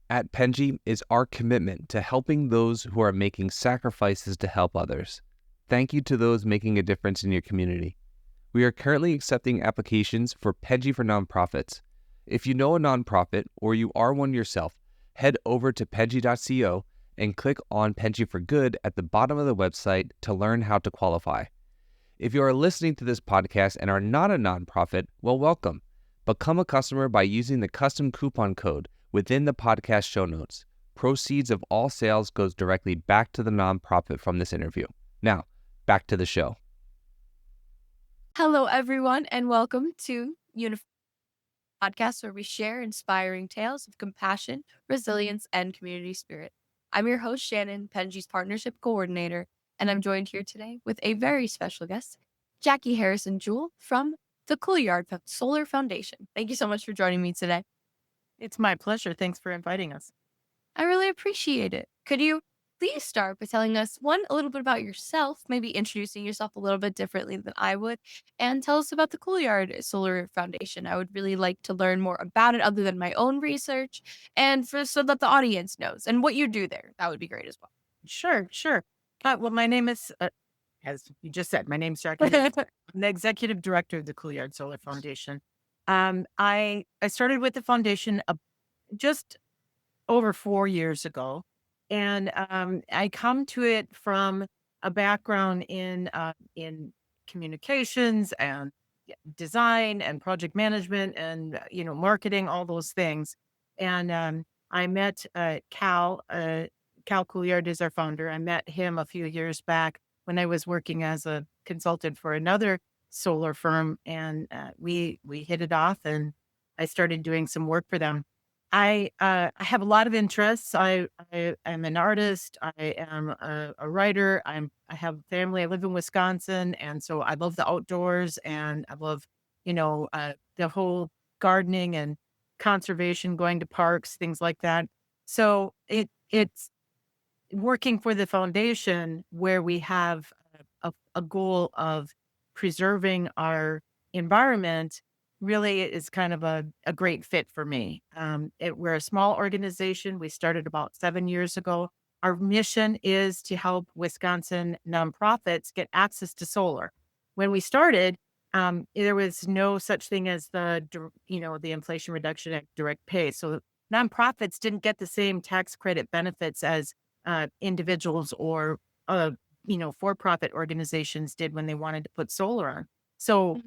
at Penji is our commitment to helping those who are making sacrifices to help others. Thank you to those making a difference in your community. We are currently accepting applications for Penji for nonprofits. If you know a nonprofit or you are one yourself, head over to penji.co and click on Penji for Good at the bottom of the website to learn how to qualify. If you are listening to this podcast and are not a nonprofit, well, welcome. Become a customer by using the custom coupon code within the podcast show notes. Proceeds of all sales goes directly back to the nonprofit from this interview. Now, back to the show. Hello, everyone, and welcome to Unify Podcast, where we share inspiring tales of compassion, resilience, and community spirit. I'm your host, Shannon, Penji's Partnership Coordinator, and I'm joined here today with a very special guest, Jackie Harrison-Jewell from the Couliard Solar Foundation. Thank you so much for joining me today. It's my pleasure. Thanks for inviting us. I really appreciate it. Could you please start by telling us a little bit about yourself, maybe introducing yourself a little bit differently than I would, and tell us about the Couliard Solar Foundation. I would really like to learn more about it other than my own research, and so that the audience knows and what you do there. That would be great as well. Sure. Well, my name is, as you just said, my name's Jackie. I'm the executive director of the Couliard Solar Foundation. I started with the foundation just over 4 years ago. And I come to it from a background in communications and design and project management and marketing, all those things. And I met Cal Couliard is our founder. I met him a few years back when I was working as a consultant for another solar firm, and we hit it off, and I started doing some work for them. I have a lot of interests. I am an artist. I am a writer. I have family. I live in Wisconsin, and so I love the outdoors, and I love the whole gardening and conservation, going to parks, things like that. So it's working for the foundation where we have a goal of preserving our environment really is kind of a great fit for me. We're a small organization. We started about 7 years ago. Our mission is to help Wisconsin nonprofits get access to solar. When we started, there was no such thing as the Inflation Reduction Act direct pay. So nonprofits didn't get the same tax credit benefits as individuals or for-profit organizations did when they wanted to put solar on. So,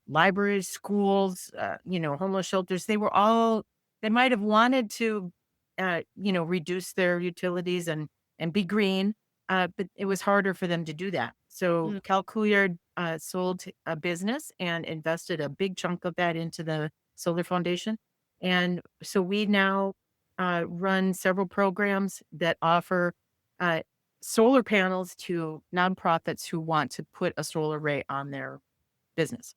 libraries, schools, homeless shelters, they might have wanted to, reduce their utilities and be green, but it was harder for them to do that. So Cal Couliard sold a business and invested a big chunk of that into the Solar Foundation. And so we now run several programs that offer solar panels to nonprofits who want to put a solar array on their business.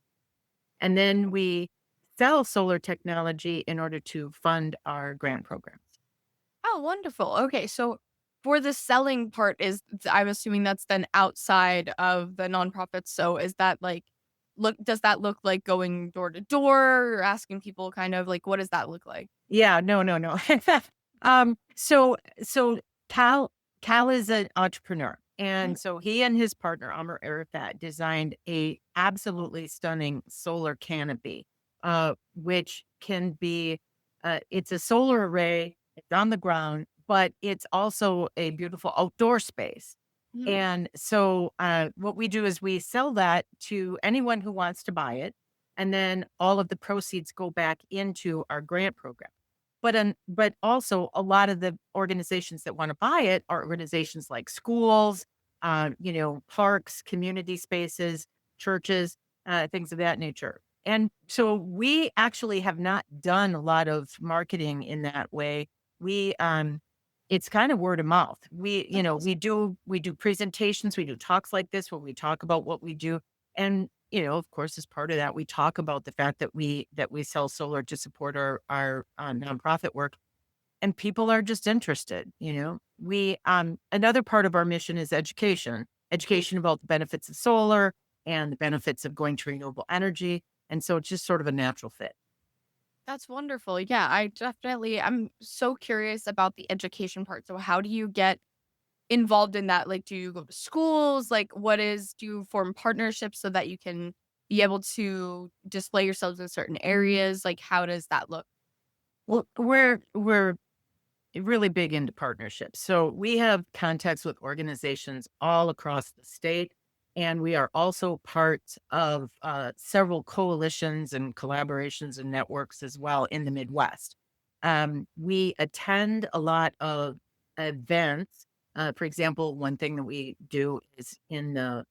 And then we sell solar technology in order to fund our grant programs. Oh, wonderful. Okay, so for the selling part, I'm assuming that's then outside of the nonprofits. So is that does that look like going door to door or asking people kind of what does that look like? Yeah, no. So Cal is an entrepreneur. And so he and his partner, Amr Arafat, designed a absolutely stunning solar canopy, which can be, it's a solar array, it's on the ground, but it's also a beautiful outdoor space. Mm-hmm. And so what we do is we sell that to anyone who wants to buy it. And then all of the proceeds go back into our grant program. But also a lot of the organizations that want to buy it are organizations like schools, parks, community spaces, churches, things of that nature. And so we actually have not done a lot of marketing in that way. It's kind of word of mouth. We do presentations, we do talks like this where we talk about what we do. And of course, as part of that, we talk about the fact that we sell solar to support our nonprofit work, and people are just interested. We another part of our mission is education about the benefits of solar and the benefits of going to renewable energy, and so it's just sort of a natural fit. That's wonderful. Yeah, I'm so curious about the education part. So how do you get involved in that? Like, do you go to schools? Like, do you form partnerships so that you can be able to display yourselves in certain areas? Like, how does that look? Well, we're really big into partnerships. So we have contacts with organizations all across the state, and we are also part of several coalitions and collaborations and networks as well in the Midwest. We attend a lot of events. For example, one thing that we do is in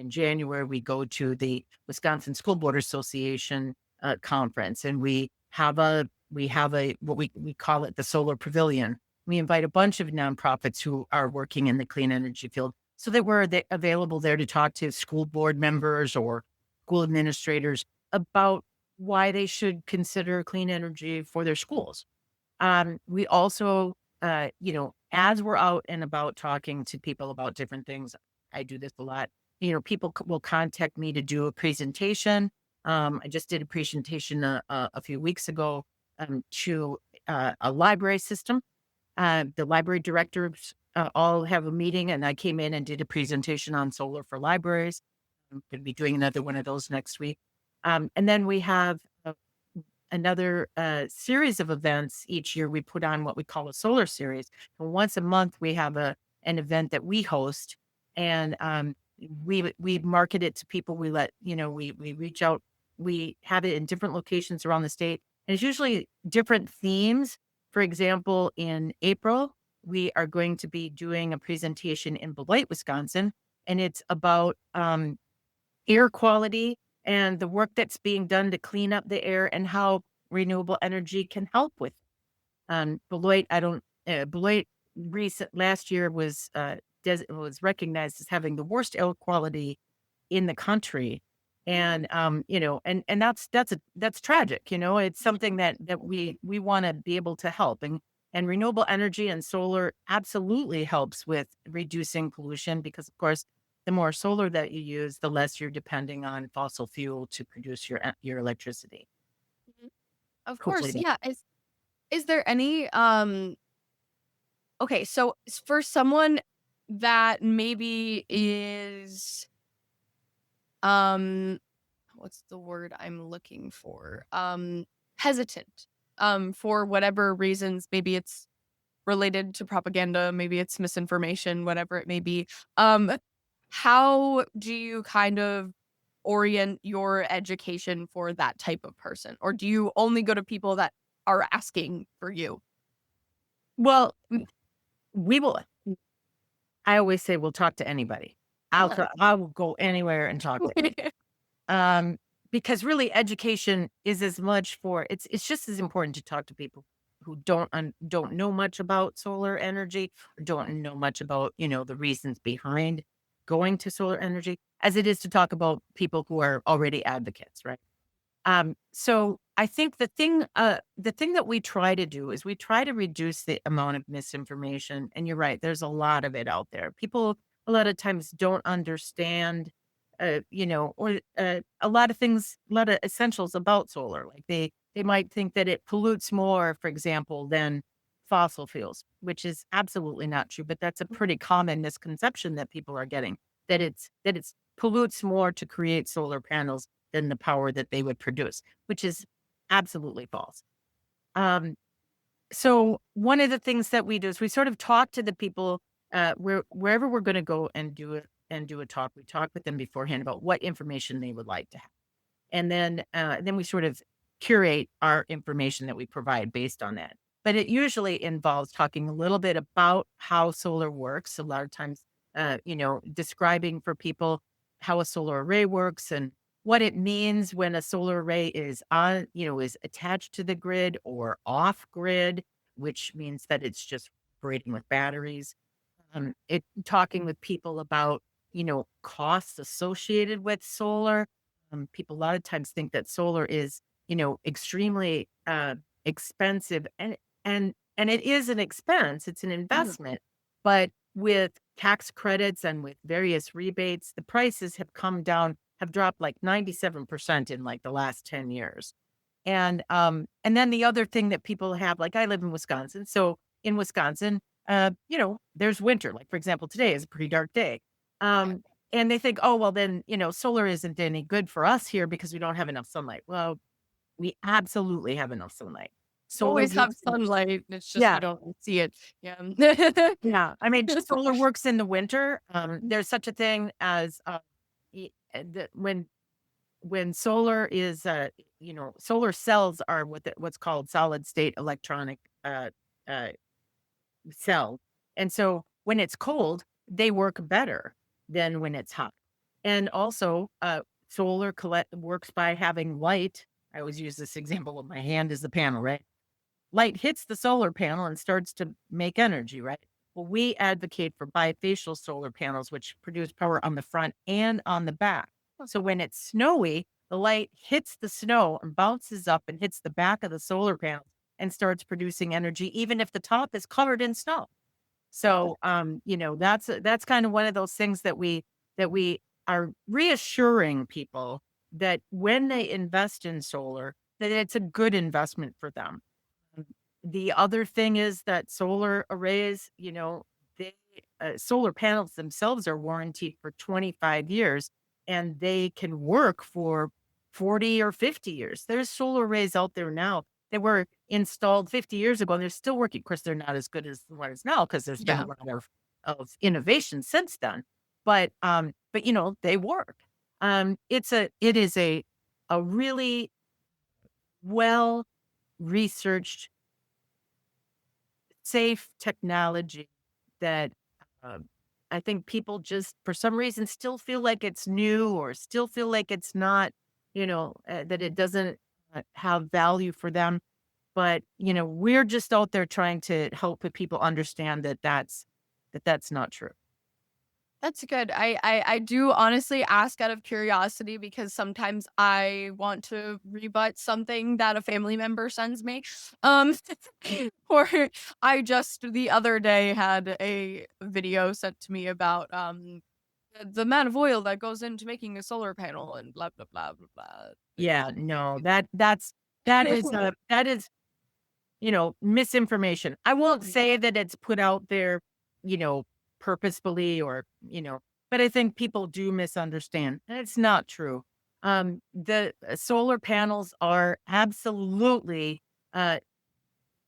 January we go to the Wisconsin School Board Association conference, and we have a what we call it the Solar Pavilion. We invite a bunch of nonprofits who are working in the clean energy field so that available there to talk to school board members or school administrators about why they should consider clean energy for their schools. We also, as we're out and about talking to people about different things, I do this a lot. People will contact me to do a presentation. I just did a presentation a few weeks ago to a library system. The library directors all have a meeting, and I came in and did a presentation on solar for libraries. I'm going to be doing another one of those next week. And then we have another series of events each year. We put on what we call a solar series. And once a month, we have an event that we host, and we market it to people. We reach out. We have it in different locations around the state, and it's usually different themes. For example, in April, we are going to be doing a presentation in Beloit, Wisconsin, and it's about air quality and the work that's being done to clean up the air and how renewable energy can help with. Beloit, I don't. Beloit last year was recognized as having the worst air quality in the country, and and that's tragic. It's something that we want to be able to help, and renewable energy and solar absolutely helps with reducing pollution because, of course, the more solar that you use, the less you're depending on fossil fuel to produce your electricity. Mhm. Of Hopefully course, that. yeah. Is there any okay, so for someone that maybe is um what's the word I'm looking for? Hesitant. For whatever reasons, maybe it's related to propaganda, maybe it's misinformation, whatever it may be. Um how do you kind of orient your education for that type of person? Or do you only go to people that are asking for you? Well, we will. I always say we'll talk to anybody. Ah. I will go anywhere and talk to um because really education is as much for it's just as important to talk to people who don't know much about solar energy or don't know much about the reasons behind going to solar energy as it is to talk about people who are already advocates, right? So I think the thing that we try to do is we try to reduce the amount of misinformation. And you're right, there's a lot of it out there. People a lot of times don't understand, or a lot of things, a lot of essentials about solar. Like they might think that it pollutes more, for example, than fossil fuels, which is absolutely not true. But that's a pretty common misconception that people are getting that it's pollutes more to create solar panels than the power that they would produce, which is absolutely false. Um, so one of the things that we do is we sort of talk to the people wherever we're going to go and do a talk. We talk with them beforehand about what information they would like to have, and then we sort of curate our information that we provide based on that. But it usually involves talking a little bit about how solar works. A lot of times, describing for people how a solar array works and what it means when a solar array is is attached to the grid or off grid, which means that it's just operating with batteries. It talking with people about, costs associated with solar. People a lot of times think that solar is, extremely expensive, and it is an expense. It's an Mhm. investment, but with tax credits and with various rebates, the prices have come down, have dropped like 97% in like the last 10 years. And then the other thing that people have, like I live in Wisconsin. So in Wisconsin, there's winter. Like, for example, today is a pretty dark day. And they think, oh, well, then, solar isn't any good for us here because we don't have enough sunlight. Well, we absolutely have enough sunlight. You Solar always have works. sunlight. It's just Yeah. you don't see it. Yeah. Yeah. I mean, solar works in the winter. There's such a thing as when solar is, solar cells are what's called solid state electronic uh, cell. And so when it's cold, they work better than when it's hot. And also, solar works by having light. I always use this example of my hand as the panel, right? Light hits the solar panel and starts to make energy, right? Well, we advocate for bifacial solar panels, which produce power on the front and on the back. So when it's snowy, the light hits the snow and bounces up and hits the back of the solar panels and starts producing energy, even if the top is covered in snow. So, that's kind of one of those things that we are reassuring people that when they invest in solar, that it's a good investment for them. The other thing is that solar arrays, they solar panels themselves are warranted for 25 years and they can work for 40 or 50 years. There's solar arrays out there now that were installed 50 years ago and they're still working. Of course, they're not as good as the ones now because there's been Yeah. a lot of innovation since then. But they work. It is a really well researched safe technology that um, I think people just, for some reason, still feel like it's new or still feel like it's not, that it doesn't have value for them. But, we're just out there trying to help people understand that that's not true. That's good. I do honestly ask out of curiosity because sometimes I want to rebut something that a family member sends me. Um, or I just the other day had a video sent to me about the amount of oil that goes into making a solar panel and blah blah blah blah blah. Yeah, no, that is misinformation. I won't say that it's put out there, you know, purposefully or, but I think people do misunderstand. And it's not true. The solar panels are absolutely, uh,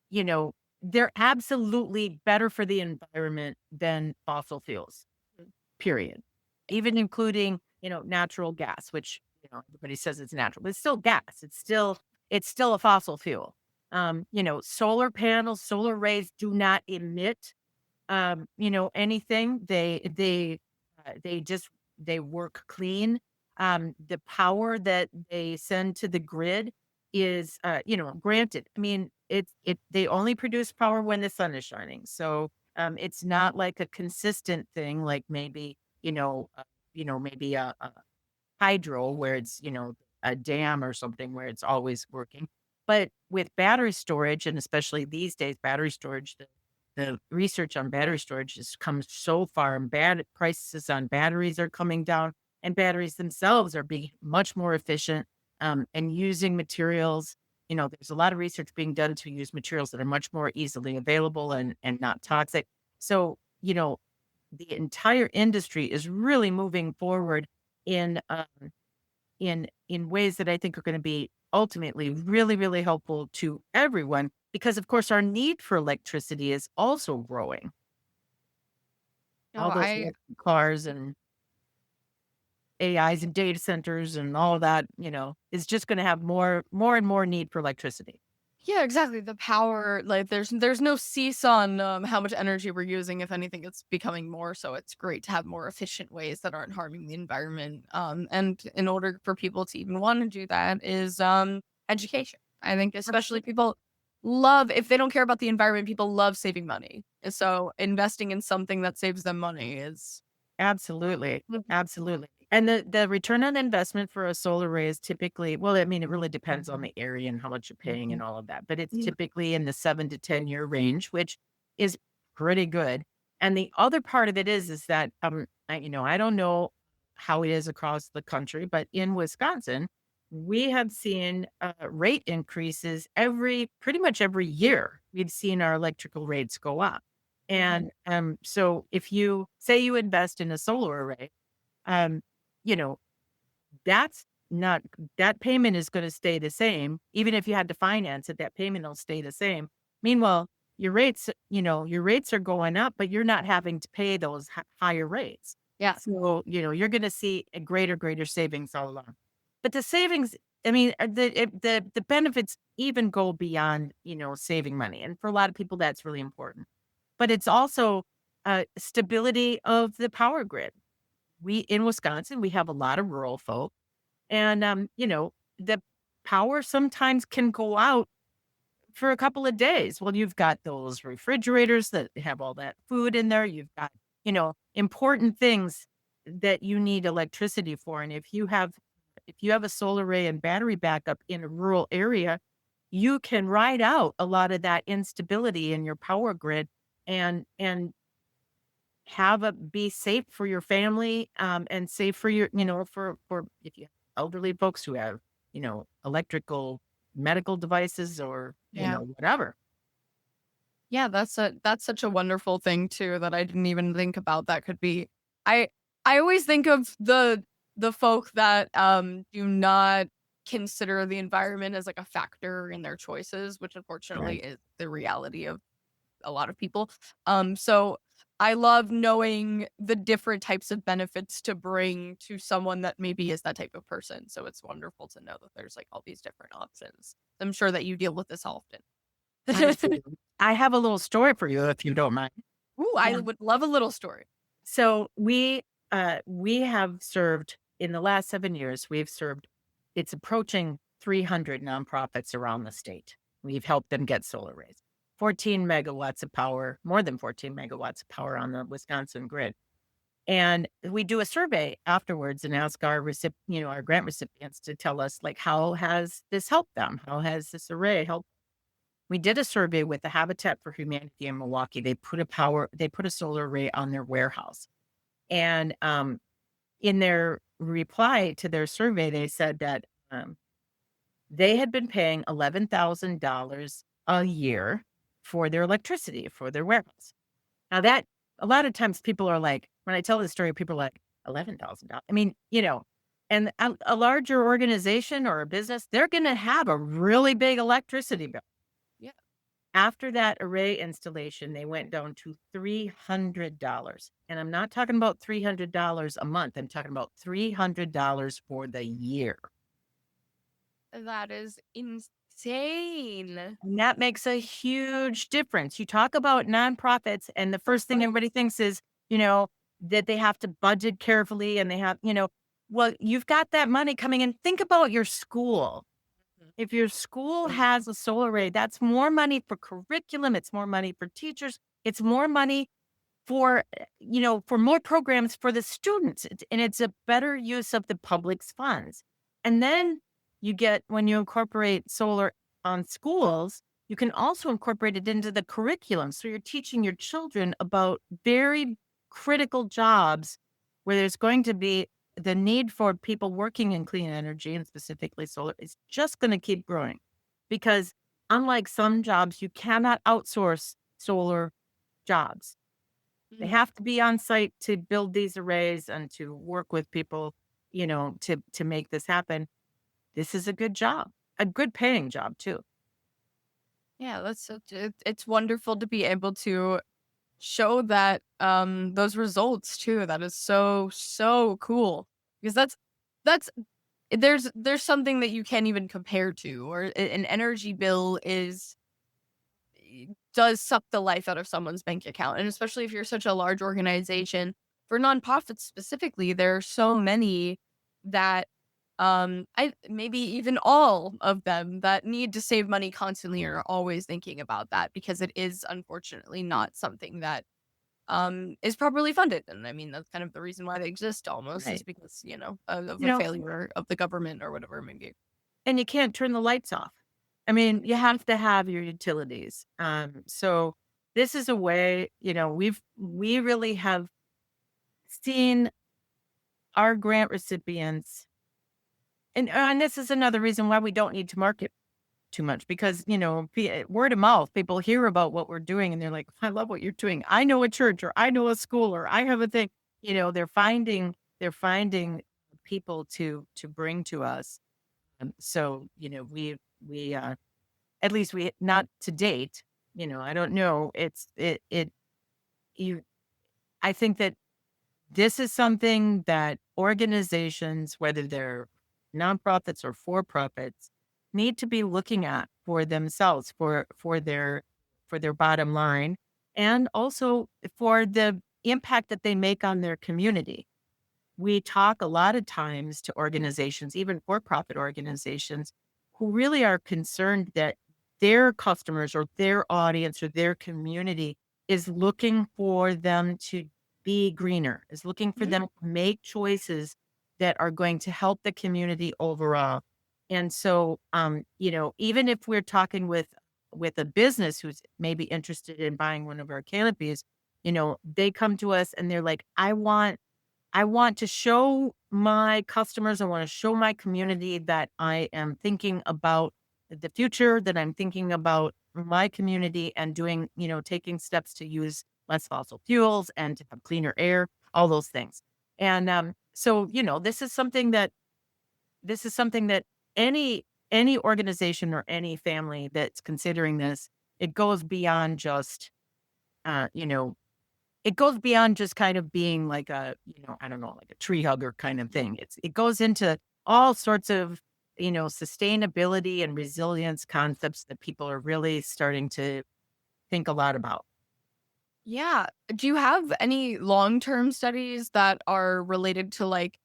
you know, they're absolutely better for the environment than fossil fuels, period. Even including, natural gas, which, everybody says it's natural, but it's still gas. It's still a fossil fuel. Solar panels, solar arrays do not emit, anything. They work clean. The power that they send to the grid is, granted. I mean, they only produce power when the sun is shining. So, it's not like a consistent thing, like maybe, maybe a hydro where it's, a dam or something where it's always working. But with battery storage, and especially these days, battery storage, the research on battery storage has come so far, and bad prices on batteries are coming down, and batteries themselves are being much more efficient, and using materials. There's a lot of research being done to use materials that are much more easily available and not toxic. So, the entire industry is really moving forward in in ways that I think are going to be ultimately really, really helpful to everyone because, of course, our need for electricity is also growing. No, All those I electric cars and AIs and data centers and all of that, is just going to have more and more need for electricity. Yeah, exactly. The power, like there's no cease on how much energy we're using. If anything, it's becoming more. So it's great to have more efficient ways that aren't harming the environment. And in order for people to even want to do that is education. I think especially people love if they don't care about the environment, people love saving money. And so investing in something that saves them money is Absolutely. Absolutely. And the return on investment for a solar array is typically, well, I mean, it really depends on the area and how much you're paying and all of that, but it's typically in the 7 to 10 year range, which is pretty good. And the other part of it is that, I don't know how it is across the country, but in Wisconsin, we have seen rate increases pretty much every year. We've seen our electrical rates go up. And so if you say you invest in a solar array, um, you know, that's not that payment is going to stay the same. Even if you had to finance it, that payment will stay the same. Meanwhile, your rates are going up, but you're not having to pay those higher rates. Yeah. So, you're going to see a greater savings all along. But the savings, I mean, the benefits even go beyond, saving money. And for a lot of people, that's really important. But it's also stability of the power grid. In Wisconsin, we have a lot of rural folk, and the power sometimes can go out for a couple of days. Well, you've got those refrigerators that have all that food in there. You've got, important things that you need electricity for. And if you have a solar array and battery backup in a rural area, you can ride out a lot of that instability in your power grid and be safe for your family, and safe for your, for if you have elderly folks who have, electrical medical devices or, Yeah. whatever. Yeah, that's such a wonderful thing too that I didn't even think about. That could be. I always think of the folk that do not consider the environment as like a factor in their choices, which unfortunately Right. is the reality of a lot of people. So I love knowing the different types of benefits to bring to someone that maybe is that type of person. So it's wonderful to know that there's like all these different options. I'm sure that you deal with this often. Absolutely. I have a little story for you if you don't mind. Ooh, I would love a little story. So we have served in the last 7 years, we've served it's approaching 300 nonprofits around the state. We've helped them get solar arrays. 14 megawatts of power, more than 14 megawatts of power on the Wisconsin grid. And we do a survey afterwards and ask our grant recipients to tell us, like, how has this helped them? How has this array helped? We did a survey with the Habitat for Humanity in Milwaukee. They put a solar array on their warehouse. And in their reply to their survey, they said that they had been paying $11,000 a year for their electricity for their warehouse. Now that a lot of times people are like, when I tell this story, people are like, $11,000. I mean, and a larger organization or a business, they're going to have a really big electricity bill. Yeah. After that array installation, they went down to $300. And I'm not talking about $300 a month. I'm talking about $300 for the year. That is insane. And that makes a huge difference. You talk about nonprofits, and the first thing everybody thinks is, that they have to budget carefully and they have, well, you've got that money coming in. Think about your school. If your school has a solar array, that's more money for curriculum. It's more money for teachers. It's more money for, for more programs for the students. And it's a better use of the public's funds. And then when you incorporate solar on schools, you can also incorporate it into the curriculum. So you're teaching your children about very critical jobs where there's going to be the need for people working in clean energy, and specifically solar, is just going to keep growing, because unlike some jobs, you cannot outsource solar jobs. They have to be on site to build these arrays and to work with people, to make this happen. This is a good job, a good paying job too. Yeah, it's wonderful to be able to show that those results too. That is so cool, because that's there's something that you can't even compare to, or an energy bill does suck the life out of someone's bank account. And especially if you're such a large organization. For nonprofits specifically, there are so many that I maybe even all of them that need to save money constantly are always thinking about that, because it is unfortunately not something that is properly funded. And I mean, that's kind of the reason why they exist almost, is Right. because, of a failure of the government or whatever it may be. And you can't turn the lights off. I mean, you have to have your utilities. So this is a way, we really have seen our grant recipients And this is another reason why we don't need to market too much, because, word of mouth, people hear about what we're doing and they're like, I love what you're doing. I know a church, or I know a school, or I have a thing. They're finding people to bring to us. So, we at least we not to date, I don't know. You, I think that this is something that organizations, whether they're nonprofits or for profits, need to be looking at for themselves, for their bottom line, and also for the impact that they make on their community. We talk a lot of times to organizations, even for profit organizations, who really are concerned that their customers or their audience or their community is looking for them to be greener, is looking for them to make choices that are going to help the community overall. And so, even if we're talking with a business who's maybe interested in buying one of our canopies, they come to us and they're like, I want to show my customers, I want to show my community that I am thinking about the future, that I'm thinking about my community and taking steps to use less fossil fuels and to have cleaner air, all those things. And so, this is something that any organization or any family that's considering this, it goes beyond just uh, you know, it goes beyond just kind of being like I don't know, like a tree hugger kind of thing. It goes into all sorts of, sustainability and resilience concepts that people are really starting to think a lot about. Yeah. Do you have any long-term studies that are related to like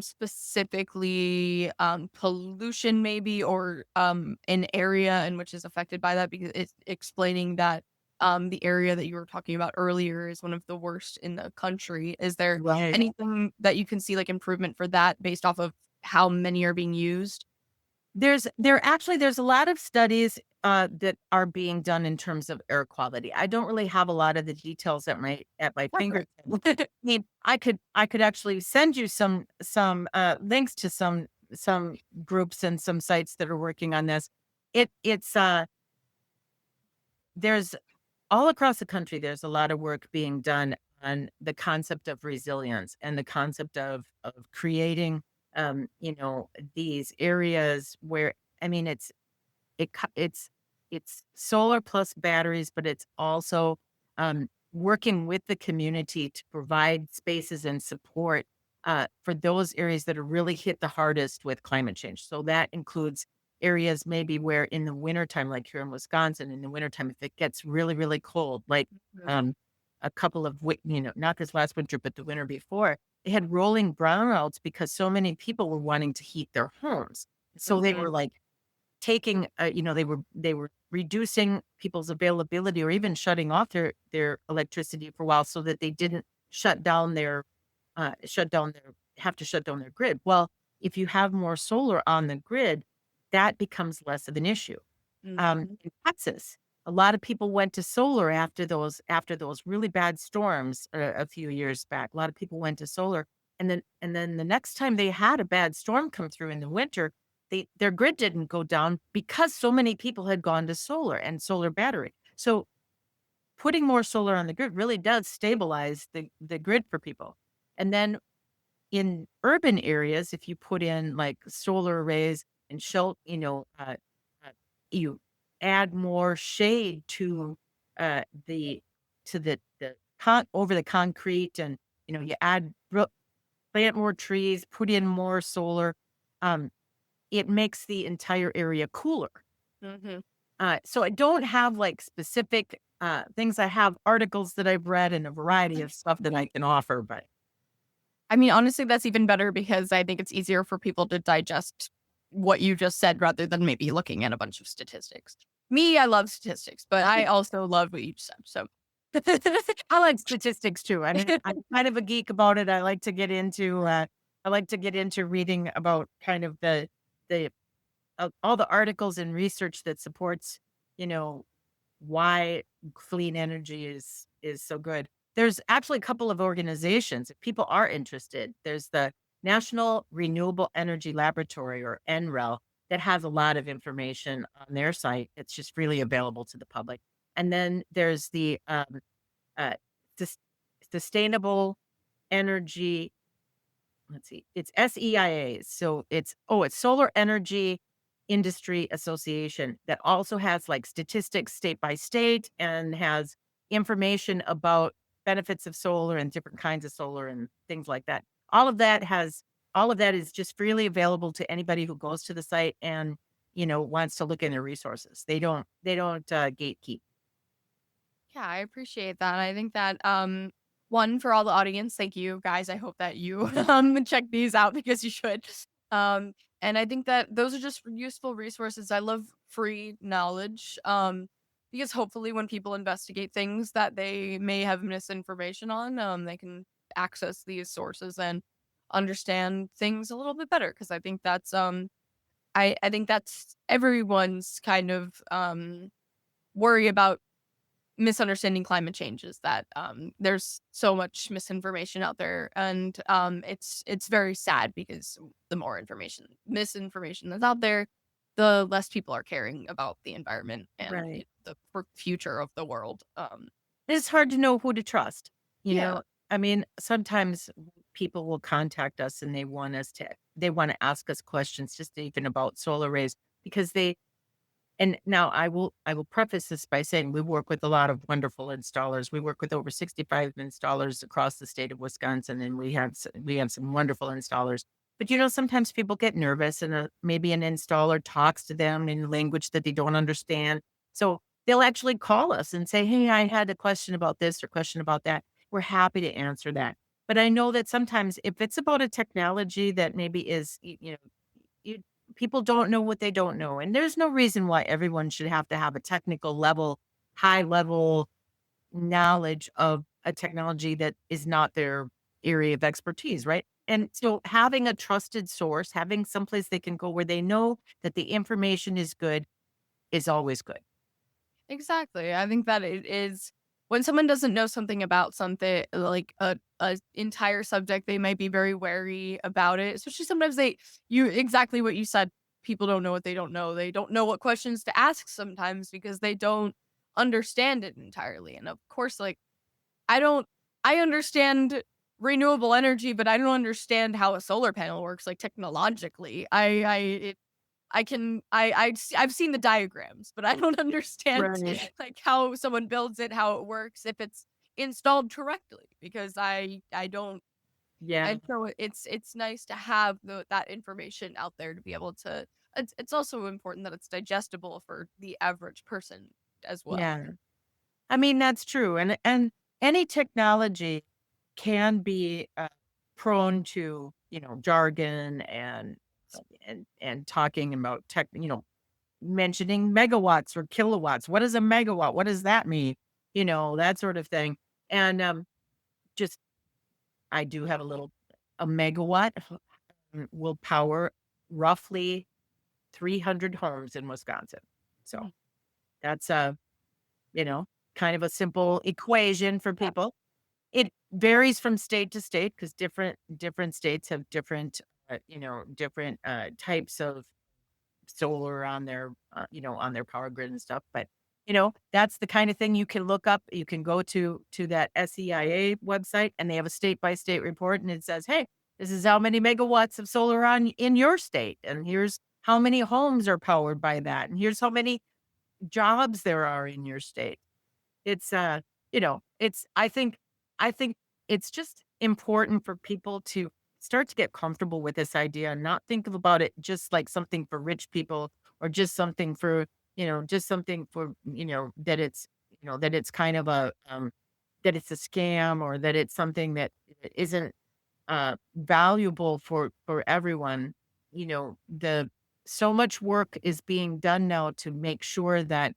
specifically pollution maybe, or an area in which is affected by that, because it's explaining that the area that you were talking about earlier is one of the worst in the country. Is there Right. anything that you can see like improvement for that based off of how many are being used? There's a lot of studies that are being done in terms of air quality. I don't really have a lot of the details at my Perfect. fingertips. I mean, I could actually send you some links to some groups and some sites that are working on this. It's there's all across the country, there's a lot of work being done on the concept of resilience and the concept of creating, these areas where, I mean, it's solar plus batteries, but it's also working with the community to provide spaces and support for those areas that are really hit the hardest with climate change. So that includes areas maybe where in the wintertime, like here in Wisconsin, in the wintertime, if it gets really, really cold, like Mhm. um, a couple of, not this last winter, but the winter before, they had rolling brownouts because so many people were wanting to heat their homes. So they Mhm. were like, taking, they were reducing people's availability or even shutting off their electricity for a while so that they didn't have to shut down their grid. Well, if you have more solar on the grid, that becomes less of an issue. Mhm. In Texas, a lot of people went to solar after those really bad storms a few years back. A lot of people went to solar, and then the next time they had a bad storm come through in the winter, their grid didn't go down because so many people had gone to solar and solar battery. So putting more solar on the grid really does stabilize the grid for people. And then in urban areas, if you put in like solar arrays and uh, you add more shade the over the concrete, and you plant more trees, put in more solar. Um, it makes the entire area cooler. Mhm. So I don't have like specific things. I have articles that I've read and a variety of stuff that I can offer, but I mean, honestly, that's even better because I think it's easier for people to digest what you just said rather than maybe looking at a bunch of statistics. Me, I love statistics, but I also love what you said. So, I like statistics too. I mean, I'm kind of a geek about it. I like to get into reading about kind of the all the articles and research that supports, you know, why clean energy is so good. There's actually a couple of organizations, if people are interested. There's the National Renewable Energy Laboratory, or NREL, that has a lot of information on their site. It's just freely available to the public. And then there's the uh, Sus- Sustainable Energy. Let's see, it's SEIA. So it's Solar Energy Industry Association, that also has like statistics state by state and has information about benefits of solar and different kinds of solar and things like that. All of that has all of that is just freely available to anybody who goes to the site and wants to look in their resources. They don't gatekeep. Yeah, I appreciate that. I think that one for all the audience, thank you guys. I hope that you check these out because you should. Um and I think that those are just useful resources. I love free knowledge. Because hopefully when people investigate things that they may have misinformation on, they can access these sources and understand things a little bit better because I think that's I think that's everyone's kind of worry about misunderstanding climate change is that there's so much misinformation out there, and it's very sad because the more misinformation that's out there, the less people are caring about the environment and Right. the future of the world. It's hard to know who to trust. You Yeah, know, I mean, sometimes people will contact us and they want to ask us questions just even about solar arrays because and now I will preface this by saying we work with a lot of wonderful installers. We work with over 65 installers across the state of Wisconsin, and we have some wonderful installers. But sometimes people get nervous, and maybe an installer talks to them in language that they don't understand. So they'll actually call us and say, "Hey, I had a question about this or question about that." We're happy to answer that. But I know that sometimes if it's about a technology that maybe is, you people don't know what they don't know, and there's no reason why everyone should have to have a technical level, high level knowledge of a technology that is not their area of expertise, right? And so having a trusted source, having someplace they can go where they know that the information is good is always good. exactly. I think that it is when someone doesn't know something about something like a entire subject, they might be very wary about it. Especially sometimes you exactly what you said. People don't know what they don't know. They don't know what questions to ask sometimes because they don't understand it entirely. And of course, like I don't I understand renewable energy, but I don't understand how a solar panel works like technologically. I've seen the diagrams, but I don't understand Right. like how someone builds it, how it works, if it's installed correctly because I don't Yeah. and so it's nice to have that information out there to be able to it's also important that it's digestible for the average person as well. Yeah. I mean, that's true. And any technology can be prone to, jargon and talking about mentioning megawatts or kilowatts. What is a megawatt? What does that mean? That sort of thing. And just I do have a megawatt will power roughly 300 homes in Wisconsin. So Mhm. that's you know, kind of a simple equation for people. It varies from state to state because different states have different types of solar on their power grid and stuff. But that's the kind of thing you can look up. You can go to that SEIA website, and they have a state by state report, and it says, "Hey, this is how many megawatts of solar on in your state, and here's how many homes are powered by that, and here's how many jobs there are in your state." It's, it's I think it's just important for people to start to get comfortable with this idea and not think about it just like something for rich people or just something for, just something for, that it's kind of that it's a scam or that it's something that isn't valuable for everyone. The so much work is being done now to make sure that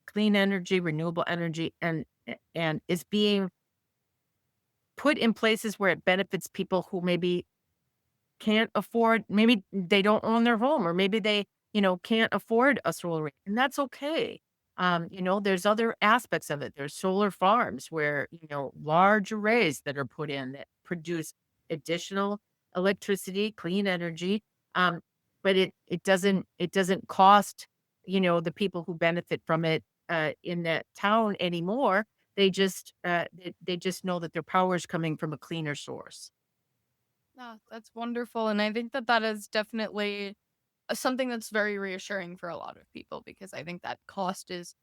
clean energy, renewable energy, and is being put in places where it benefits people who maybe can't afford, maybe they don't own their home, or maybe they, can't afford a solar array, and that's okay. There's other aspects of it. There's solar farms where, large arrays that are put in that produce additional electricity, clean energy. But it doesn't cost, the people who benefit from it in that town anymore. They just know that their power is coming from a cleaner source. Yeah, that's wonderful. And I think that that is definitely something that's very reassuring for a lot of people because I think that cost is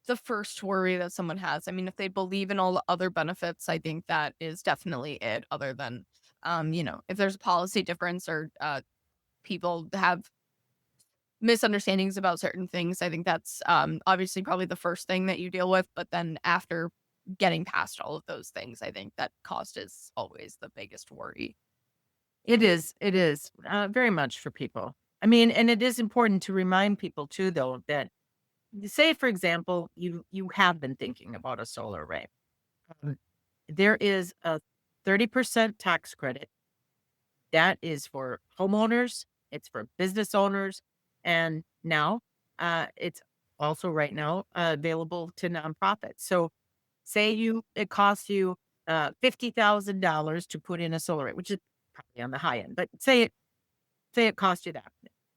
the first worry that someone has. I mean, if they believe in all the other benefits, I think that is definitely it, other than, if there's a policy difference or people have misunderstandings about certain things. I think that's obviously probably the first thing that you deal with. But then after getting past all of those things, I think that cost is always the biggest worry. It is very much for people. I mean, and it is important to remind people too, though, that say, for example, you have been thinking about a solar array. Um, there is a 30% tax credit that is for homeowners, it's for business owners, and now it's also right now available to nonprofits. So, say it costs you $50,000 to put in a solar array, which is probably on the high end, but say it costs you that.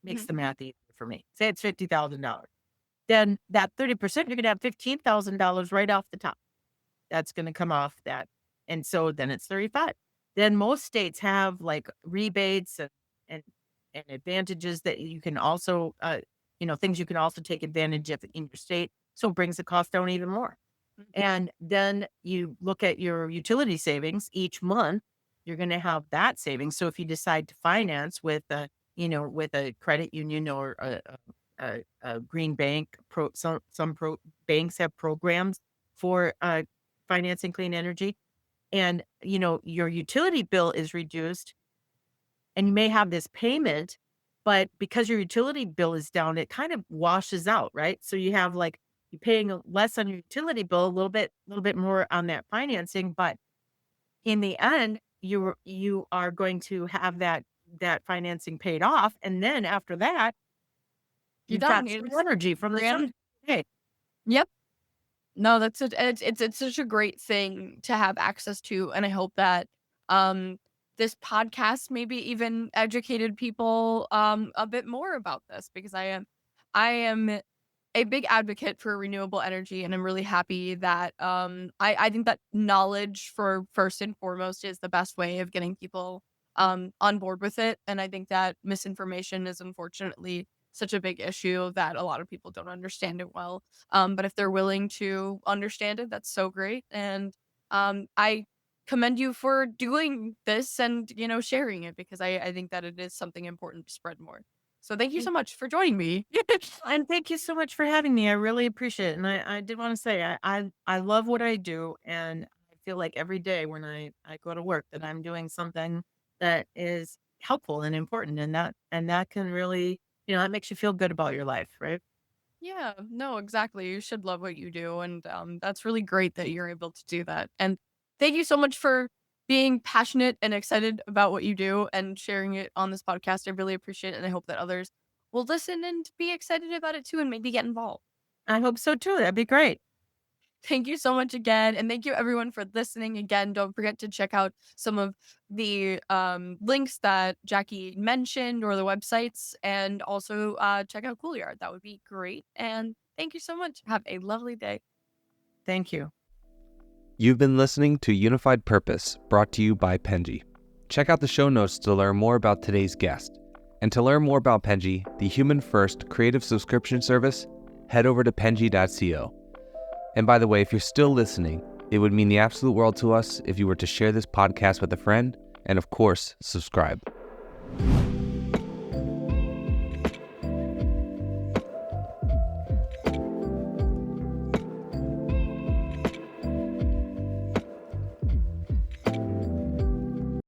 Makes Mhm. the math easier for me. Say it's $50,000. Then that 30%, you're gonna have $15,000 right off the top. That's gonna come off that, and so then it's 35. Then most states have, like, rebates and and advantages that you can also, things you can also take advantage of in your state, so it brings the cost down even more. And then you look at your utility savings each month, you're gonna have that savings. So if you decide to finance with a credit union or a green bank, banks have programs for financing clean energy, and your utility bill is reduced, and you may have this payment, but because your utility bill is down, it kind of washes out, right? So you have like you're paying less on your utility bill, a little bit more on that financing, but in the end, you are going to have that financing paid off, and then after that, You you've don't got need free a energy from the grand. sun. Hey, Yep. No, that's it's such a great thing to have access to, and I hope that um this podcast maybe even educated people a bit more about this because I am a big advocate for renewable energy, and I'm really happy that I think that knowledge for first and foremost is the best way of getting people on board with it. And I think that misinformation is unfortunately such a big issue that a lot of people don't understand it well. But if they're willing to understand it, that's so great. And I commend you for doing this and sharing it because I think that it is something important to spread more. So thank you so much for joining me. and thank you so much for having me. I really appreciate it. And I did want to say I love what I do, and I feel like every day when I go to work that I'm doing something that is helpful and important, and that can really, that makes you feel good about your life, right? Yeah, no, exactly. You should love what you do, and that's really great that you're able to do that. And thank you so much for being passionate and excited about what you do and sharing it on this podcast. I really appreciate it, and I hope that others will listen and be excited about it too, and maybe get involved. I hope so too. That'd be great. Thank you so much again, and thank you everyone for listening again. Don't forget to check out some of the links that Jackie mentioned or the websites, and also check out Coolyard. That would be great. And thank you so much. Have a lovely day. Thank you. You've been listening to Unified Purpose, brought to you by Penji. Check out the show notes to learn more about today's guest. And to learn more about Penji, the human-first creative subscription service, head over to penji.co. And by the way, if you're still listening, it would mean the absolute world to us if you were to share this podcast with a friend and, of course, subscribe.